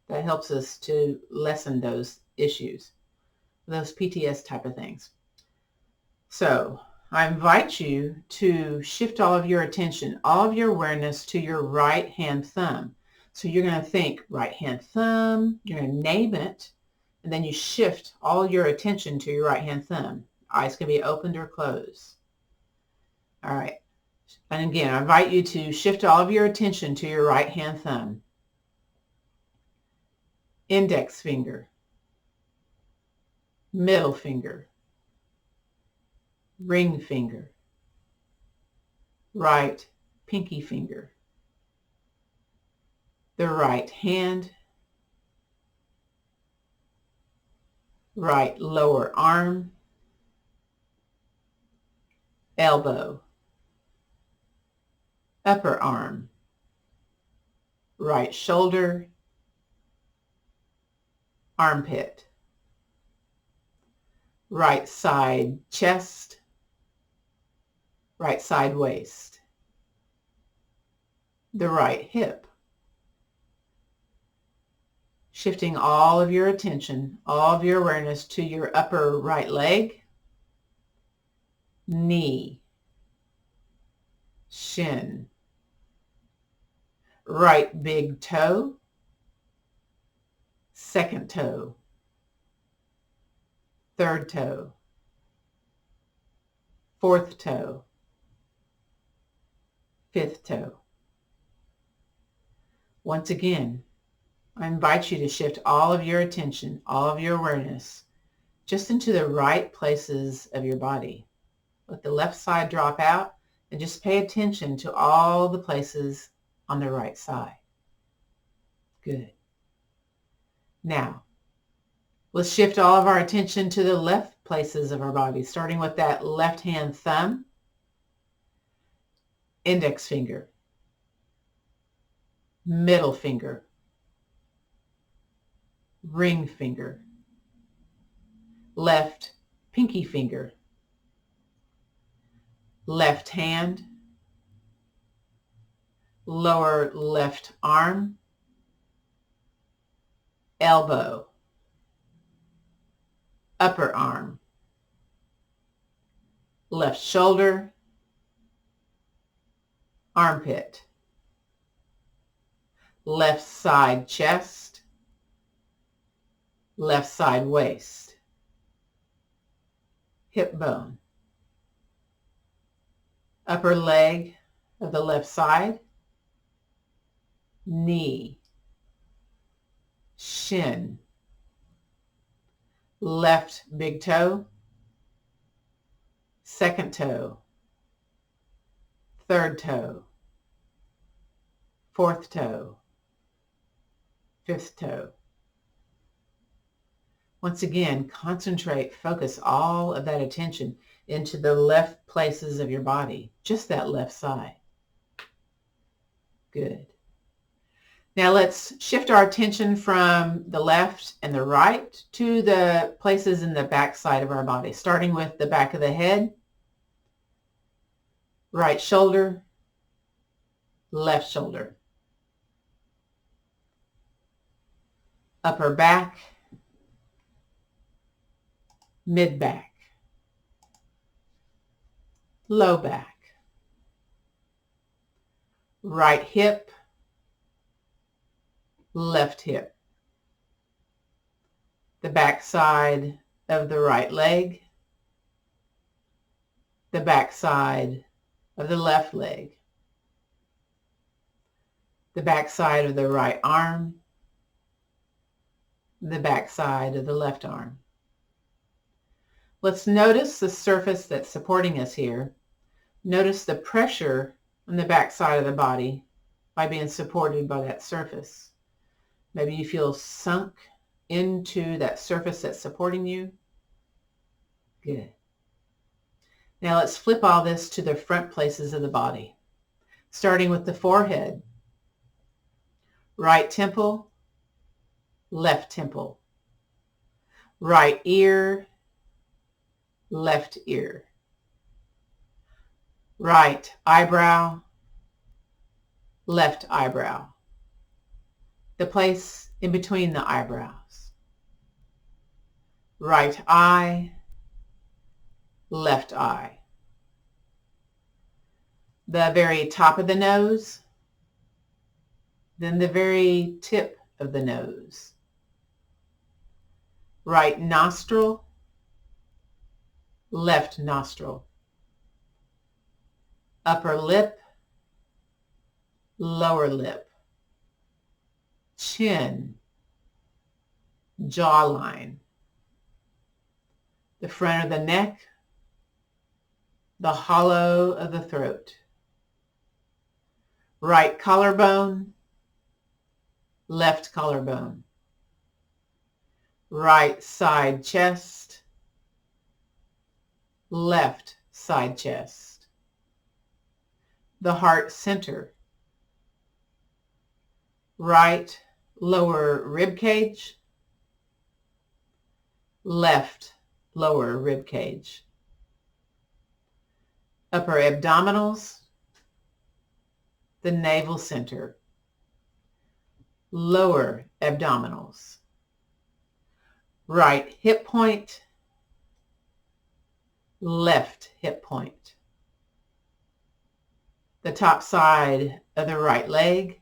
That helps us to lessen those issues, those PTS type of things. So I invite you to shift all of your attention, all of your awareness to your right hand thumb. So you're going to think right hand thumb, you're going to name it, and then you shift all your attention to your right hand thumb. Eyes can be opened or closed. All right. And again, I invite you to shift all of your attention to your right hand thumb. Index finger, middle finger, ring finger, right pinky finger, the right hand, right lower arm, elbow, upper arm, right shoulder, armpit, right side chest, right side waist, the right hip. Shifting all of your attention, all of your awareness to your upper right leg, knee, shin, right big toe, second toe, third toe, fourth toe, fifth toe. Once again, I invite you to shift all of your attention, all of your awareness, just into the right places of your body. Let the left side drop out and just pay attention to all the places on the right side. Good. Now, let's shift all of our attention to the left places of our body, starting with that left hand thumb, index finger, middle finger, ring finger, left pinky finger, left hand, lower left arm, elbow, upper arm, left shoulder, armpit, left side chest, left side waist, hip bone, upper leg of the left side, knee, shin, left big toe, second toe, third toe, fourth toe, fifth toe. Once again, concentrate, focus all of that attention into the left places of your body, just that left side. Good. Now let's shift our attention from the left and the right to the places in the back side of our body, starting with the back of the head, right shoulder, left shoulder, upper back, mid back, low back, right hip, left hip, the back side of the right leg, the back side of the left leg, the back side of the right arm, the back side of the left arm. Let's notice the surface that's supporting us here. Notice the pressure on the back side of the body by being supported by that surface. Maybe you feel sunk into that surface that's supporting you. Good. Now let's flip all this to the front places of the body, starting with the forehead, right temple, left temple, right ear, left ear, right eyebrow, left eyebrow, the place in between the eyebrows, right eye, left eye, the very top of the nose, then the very tip of the nose, right nostril, left nostril, upper lip, lower lip, chin, jawline, the front of the neck, the hollow of the throat, right collarbone, left collarbone, right side chest, left side chest, the heart center, right lower rib cage, left lower rib cage, upper abdominals, the navel center, lower abdominals, right hip point, left hip point, the top side of the right leg,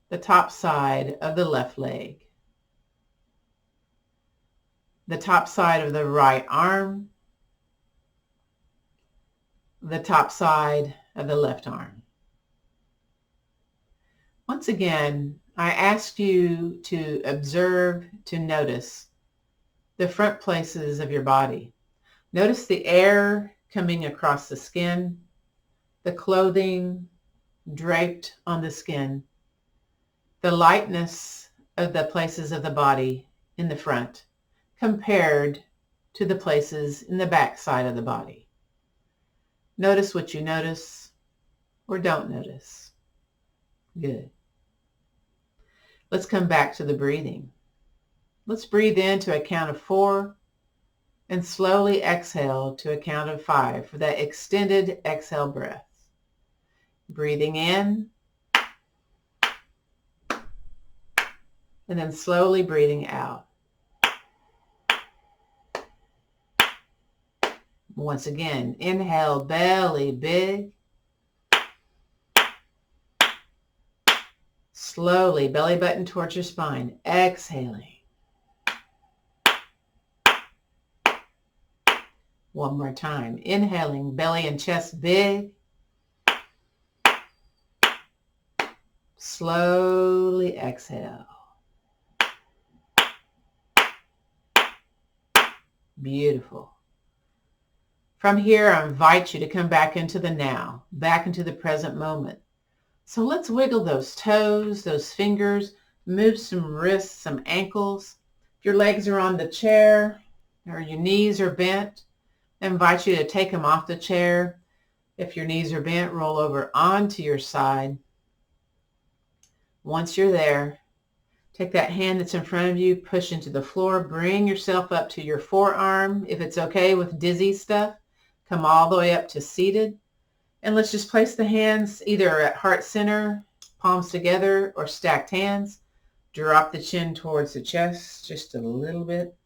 the top side of the left leg, the top side of the right arm, the top side of the left arm, Once again, I ask you to observe, to notice the front places of your body. Notice the air coming across the skin, the clothing draped on the skin, the lightness of the places of the body in the front compared to the places in the back side of the body. Notice what you notice or don't notice. Good. Let's come back to the breathing. Let's breathe in to a count of 4 and slowly exhale to a count of 5 for that extended exhale breath. Breathing in and then slowly breathing out. Once again, inhale, belly big. Slowly, belly button towards your spine. Exhaling. One more time. Inhaling, belly and chest big. Slowly exhale. Beautiful. From here, I invite you to come back into the now, back into the present moment. So let's wiggle those toes, those fingers, move some wrists, some ankles. If your legs are on the chair or your knees are bent, I invite you to take them off the chair. If your knees are bent, roll over onto your side. Once you're there, take that hand that's in front of you, push into the floor, bring yourself up to your forearm. If it's okay with dizzy stuff, come all the way up to seated. And let's just place the hands either at heart center, palms together, or stacked hands. Drop the chin towards the chest just a little bit.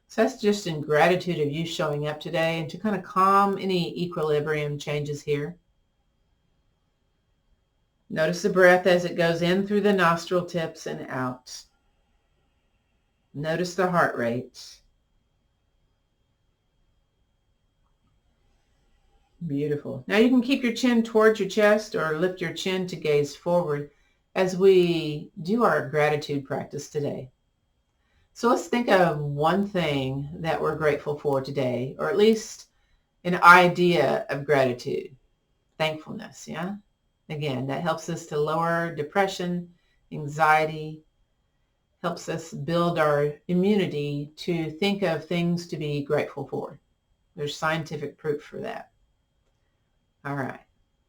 So that's just in gratitude of you showing up today and to kind of calm any equilibrium changes here. Notice the breath as it goes in through the nostril tips and out. Notice the heart rate. Beautiful. Now you can keep your chin towards your chest or lift your chin to gaze forward as we do our gratitude practice today. So let's think of one thing that we're grateful for today, or at least an idea of gratitude. Thankfulness, yeah? Again, that helps us to lower depression, anxiety, helps us build our immunity to think of things to be grateful for. There's scientific proof for that. All right.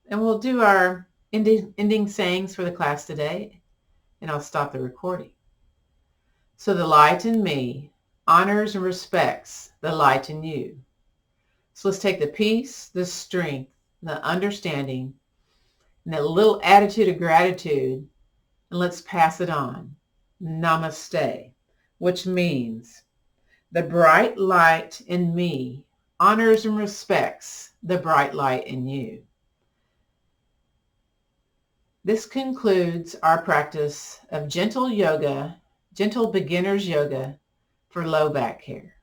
And we'll do our ending sayings for the class today, and I'll stop the recording. So the light in me honors and respects the light in you. So let's take the peace, the strength, the understanding, and that little attitude of gratitude, and let's pass it on. Namaste, which means the bright light in me honors and respects the bright light in you. This concludes our practice of gentle yoga, gentle beginner's yoga for low back care.